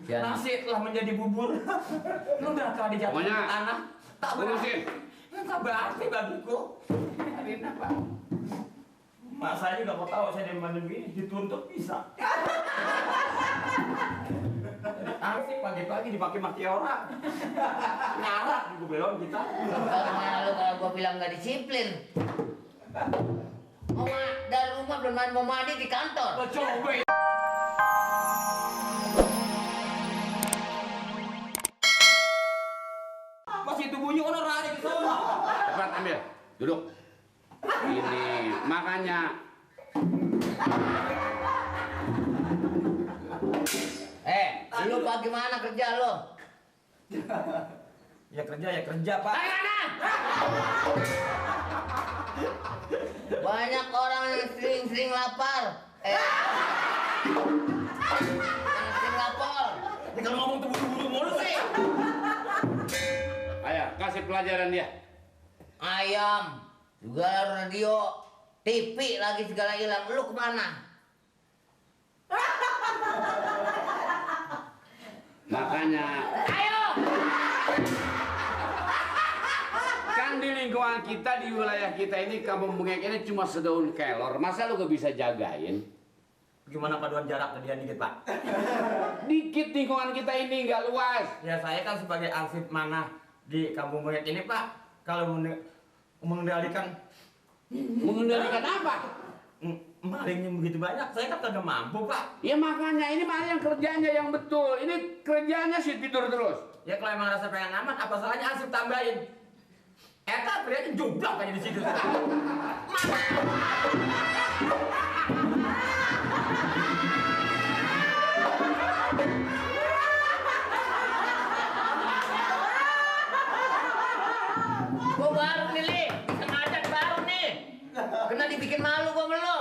Nasi telah menjadi bubur. Mudahkah dijatuhkan ke tanah? Tak berarti. Tak berarti bagiku. Karina, Pak. Mak saya juga mau tahu saya dari begini dituntut bisa. Asik pagi-pagi dipakai-maki orang. Nyarat di belon kita. Kalau gua bilang nggak disiplin. Dari rumah belum mau mandi di kantor. Coba. Masih itu bunyi orang rari ke sana. Cepat ambil, duduk. Ini makanya. Lu bagaimana kerja lo? Ya kerja Pak. Banyak orang yang sering lapar. Sering lapar. Ini kalau ngomong tuh buru-buru mulu sih. Ayo, kasih pelajaran dia. Ayam, juga radio, TV lagi segala hilang. Lu kemana? Makanya. Ayo! Kan di lingkungan kita, di wilayah kita ini, kampung bengek ini cuma sedaun kelor. Masa lu gak bisa jagain? Gimana paduan jarak tadian dikit Pak? Dikit lingkungan kita ini nggak luas. Ya saya kan sebagai arsip manah di kampung bengek ini Pak, kalau mengendalikan apa? malingnya begitu banyak, saya kan kagak mampu Pak. Ya makanya ini mah yang kerjanya yang betul. Ini kerjanya sih tidur terus. Ya kalau emang rasa pengen aman, apa salahnya arsip tambahin? Eta prianya jublak aja di situ. Gua baru nih, Li. Sengaja baru nih. Kena dibikin malu gua sama lo.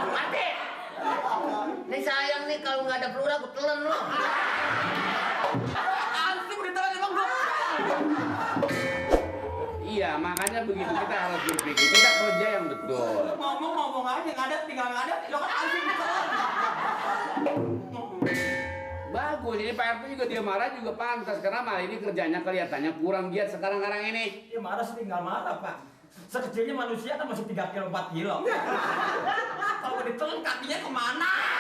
Mati. Nih sayang nih kalau nggak ada peluru gua telan lo. Arsip ditelan emang gua. Iya, makanya begitu kita harus berpikir. Kita kerja yang betul. Ngomong aja, ngadat tinggal ngadat. Lo kan arsip ditelan. Bagus, ini Pak RT juga dia marah juga pantas. Karena malah ini kerjanya kelihatannya kurang giat sekarang-karang ini. Ya marah sih tinggal marah Pak. Sekecilnya manusia kan masih 3 kilo 4 kilo. Kalau ditelan kakinya kemana? Ya.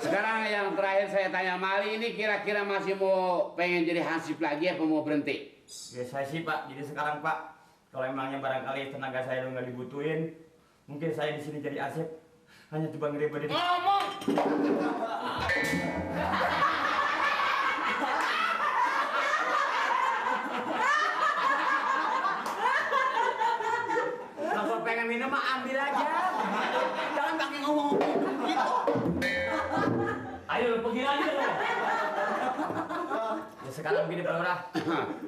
Sekarang yang terakhir saya tanya Mali ini kira-kira masih mau pengen jadi hansip lagi apa mau berhenti? Ya saya sih Pak, jadi sekarang Pak, kalau emangnya barangkali tenaga saya udah nggak dibutuhin, mungkin saya di sini jadi arsip hanya coba ngerebatin. Ngomong. Kalau pengen minum mah ambil aja. Jangan pakai ngomong gitu. Ayo pergi aja lo. Ya sekarang gini Pak Lurah,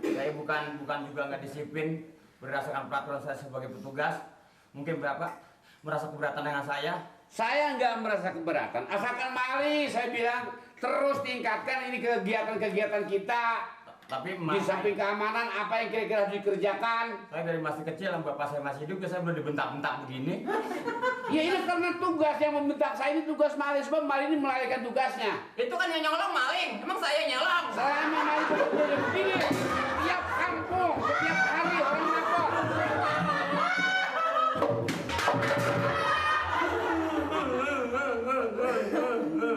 saya bukan juga nggak disiplin berdasarkan peraturan saya sebagai petugas. Mungkin Bapak merasa keberatan dengan saya. Saya nggak merasa keberatan. Asalkan Mali, saya bilang terus tingkatkan ini kegiatan-kegiatan kita. Tapi Di samping keamanan, apa yang kira-kira harus dikerjakan? saya dari masih kecil, bapak saya masih hidup, saya belum dibentak-bentak begini. Ya ini karena tugas yang membentak saya ini tugas Mali, sebab Mali ini melalaikan tugasnya. Itu kan yang nyolong maling, emang saya nyolong. Selama Mali bekerja begini, tiap kampung, setiap hari orang lapor.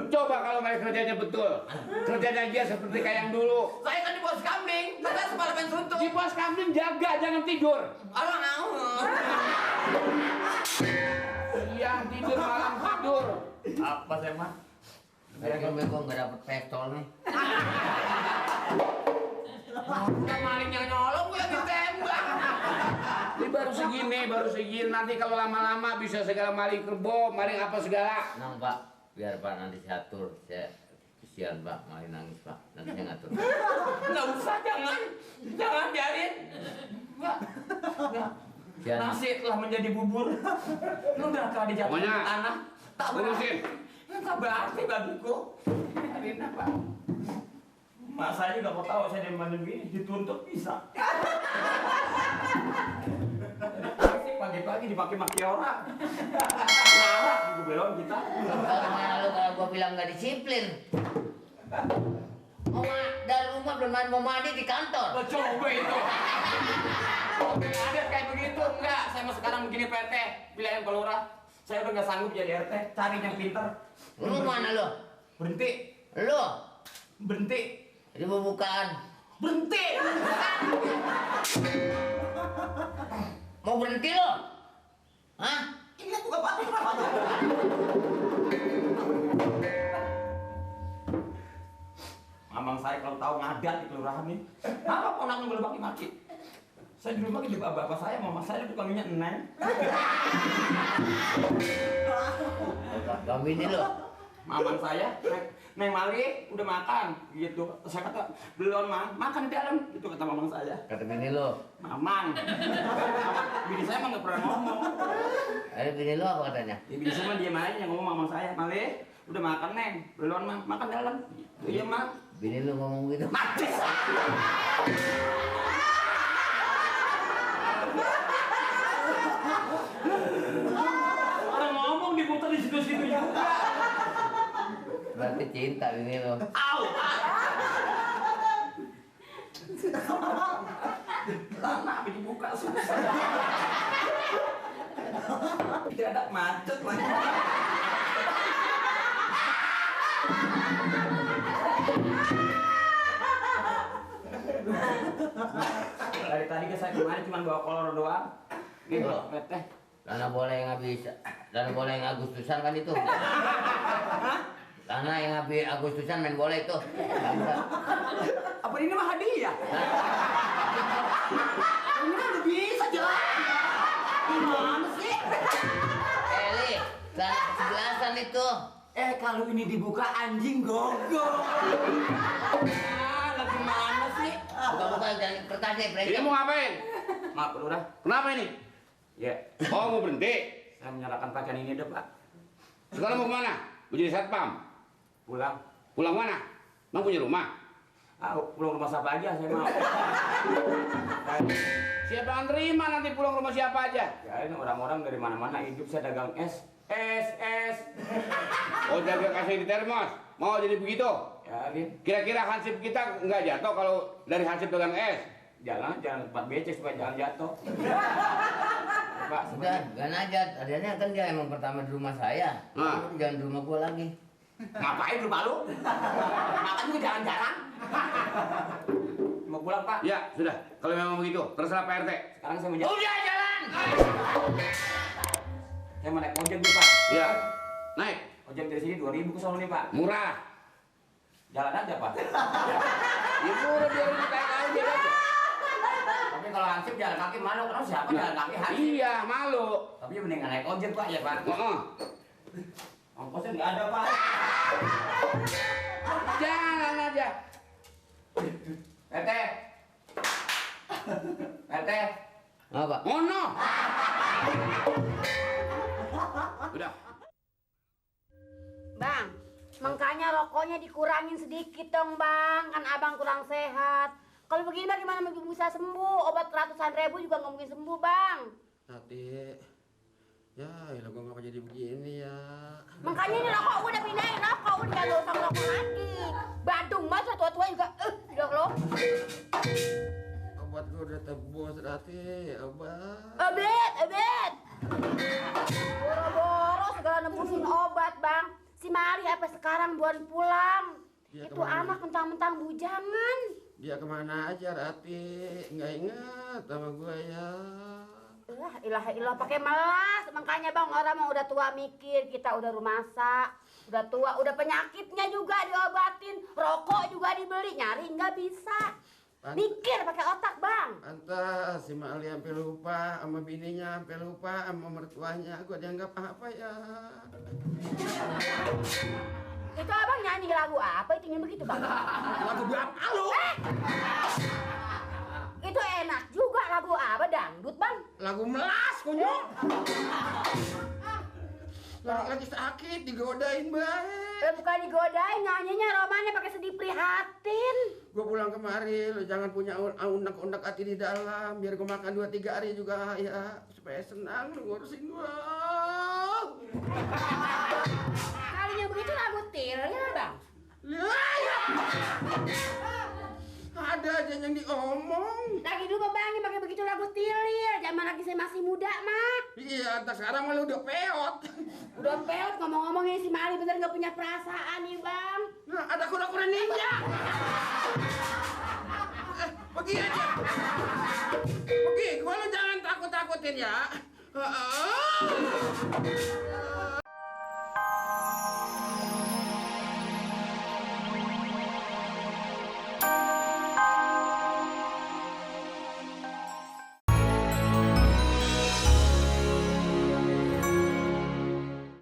Coba kalau Mali kerjanya betul, kerjanya dia seperti kayak yang dulu. Saya kan di pos kambing, saya semalaman suntuk. Di pos kambing jaga, jangan tidur. Orang mau. Siang tidur, malam tidur. Apa saya mah? Bego nggak dapet pistol nih. Bukan maling yang nyolong, gue yang ditembak. Ini baru segini. Nanti kalau lama-lama bisa segala maling kerbau, maling apa segala. Nang Pak, biar Pak nanti saya atur. Saya kesian Pak, main nangis Pak. Nanti saya ngatur. Nggak usah, jangan biarin. Nggak. Nasi telah menjadi bubur. Mudahkah dijatuhkan ke tanah? Tak berarti. Tak berarti bagiku. Karina Pak. Mak saya juga mau tahu saya dari mana begini dituntut bisa. Pagi-pagi dimaki-maki orang. Marah juga belum kita. Gimana lu kalau gua bilang nggak disiplin? Dari rumah belum mau mandi di kantor. Lo coba itu. Ada kayak begitu enggak? Saya mau sekarang begini PT, pilihan Pak Lurah. Saya udah nggak sanggup jadi RT, cari yang pintar. Lu mana lu? Berhenti. Lu? Berhenti. Jadi bukaan. Berhenti. Mau berhenti lo? Hah? Ini bukan Pak Lurah. Mamang saya kalau tahu ngadat di kelurahan nih, apa ponaknya boleh maki-maki? Saya di rumah di bapak saya, mama saya dipanggilnya Neng. Gak bini lo? Mamang saya, Neng Mali udah makan, gitu. Saya kata belum makan di dalam, gitu kata mamang saya. Kata bini lo? Mamang, bini saya emang nggak pernah ngomong. Ada bini lo apa katanya? Ya, bini saya mah diam aja yang ngomong mamang saya, Mali udah makan Neng, belum makan dalam. Iya mak. Bini lo ngomong gitu? Mati. Orang ngomong diputar di situ-situ juga. Berarti cinta bini lo. Au. Lama dibuka susah. Tidak ada macet lagi. Dari tadi ke saya kemarin cuma bawa kolor doang. Nih loh, teh. Dana bola yang habis, dana bola yang Agustusan kan itu. Dana yang habis Agustusan main bola itu. Apa ini mah hadiah? Ini mah udah bisa jelas. Gimana sih? Eli, dana kesebelasan itu. Kalau ini dibuka anjing gogok. Lagi mana sih? Buka-buka jangan kertasnya, Ini Bre. mau ngapain? Maaf, Pak Lurah. Kenapa ini? Ya, Oh, mau berhenti? saya menyalakan pakaian ini deh, Pak. Sekarang mau kemana? Mau jadi satpam? Pulang. Pulang mana? Emang punya rumah? Pulang rumah siapa aja saya mau. Siapa yang terima nanti pulang rumah siapa aja? Ya, ini orang-orang dari mana-mana hidup saya dagang es. Oh, jaga kasih di termos. Mau jadi begitu? Ya, ini Kira-kira hansip kita nggak jatuh kalau dari hansip pegang es? jangan tempat becek supaya jangan jatuh. Pak, Udah, gak najat. Adanya kan dia emang pertama di rumah saya. Nah. Lu jangan di rumah gua lagi. ngapain rumah lu? Makan juga jarang-jarang. Mau pulang, Pak? Ya, sudah. Kalau memang begitu, terserah Pak RT. Sekarang saya mau jalan. Udah jalan! Saya mau naik ojek nih, Pak. Ya, naik. Ojek dari sini 2.000 ke sono nih, Pak. Murah. Jalan aja, Pak. Ibu udah dia kayak aja. Tapi kalau hansip jalan kaki malu, karena siapa jalan kaki hansip? Iya, malu. Tapi mendingan naik ojek, Pak, ya, Pak. Heeh. Ongkosnya nggak ada, Pak. Jalan aja. Tete. Tete. Apa? Ngono. Udah. Bang, makanya rokoknya dikurangin sedikit dong bang, kan abang kurang sehat. Kalau begini bagaimana bisa sembuh? Obat ratusan ribu juga nggak mungkin sembuh bang. Adik, ya elah gua ngapa jadi begini ya. Makanya ini rokok udah pindahin rokok, udah gak usah ngerokok lagi. Badung masa tua-tua juga, udah lo. Obat gua udah tebus, Rati, obat. Obat. Boro-boro segala nebusin obat bang. Si Mari apa sekarang buat pulang. Dia Itu kemana? anak mentang-mentang bujangan. Dia kemana aja, Rati? Nggak ingat sama gua ya. Ilah pakai melas. Makanya bang orang mau udah tua mikir kita udah rumasa, udah tua, udah penyakitnya juga diobatin, rokok juga dibeli, nyari nggak bisa. Mikir pakai otak bang. Pantas si Mali sampai lupa sama bininya, sampai lupa sama mertuanya. Gua dianggap apa ya? Itu abang nyanyi lagu apa itu yang begitu bang? Lagu berapa lu? Itu enak juga lagu apa dangdut bang? Lagu melas, kunyuk. Lagi sakit, digodain baik. Bukan digodain, nyanyinya romannya pakai sedih prihatin. Gue pulang kemari, lo jangan punya unek-unek hati di dalam. Biar gue makan 2-3 hari juga ya. Supaya senang lo ngurusin gue. Kalinya begitu lagu til ya bang. Ya. Ada aja yang diomong. Lagi dulu bang pakai begitu lagu tilir. Zaman lagi saya masih muda mah. Iya, entah sekarang malah udah peot. Udah peot ngomong-ngomongnya si Mali bener nggak punya perasaan nih bang. Nah, ada kura-kura ninja. Pergi aja. Pergi, gue lo jangan takut-takutin ya.